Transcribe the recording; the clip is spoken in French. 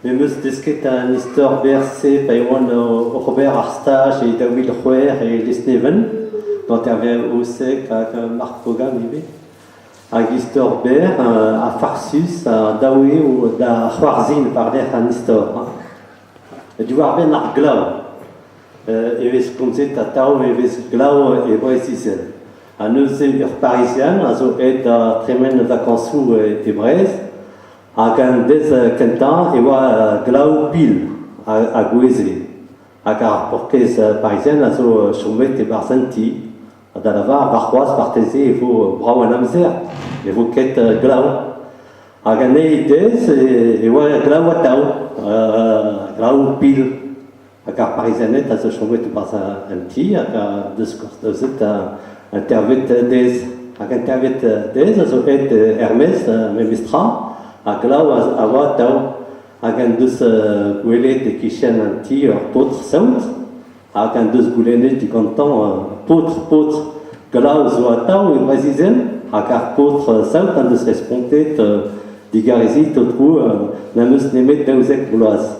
Mais mus disket un histoire bercé païwan Robert Arstage et David Rouer et les Steven, dont avait aussi Marc Pogan, à histoire ber à Farsus, à Daoui ou à Chwarzin par l'air en histoire. Du voir bien l'arglau, et ves comme c'est à Tao et ves glau et voici. À nous c'est parisien, also est très bien vacances et braise. À des cantants et wa glau pile à Gouézé. À car pour que ces parisiens also chômé et barzanti dans la var barroise partagé il faut bravo un amzer il faut qu'être glau à gagner des et wa glau glau pile à car parisienne also chômé et barzanti à car de ce que c'est intervét des à intervét des also est Hermès Mémistra à glau à wa tao à deux goulettes qui chaînent un petit potre saut à deux goulettes qui canton potre glau ou tao et vasisen à car potre saut à deux respondet digarisit au trou même se nemet daouzek bouloise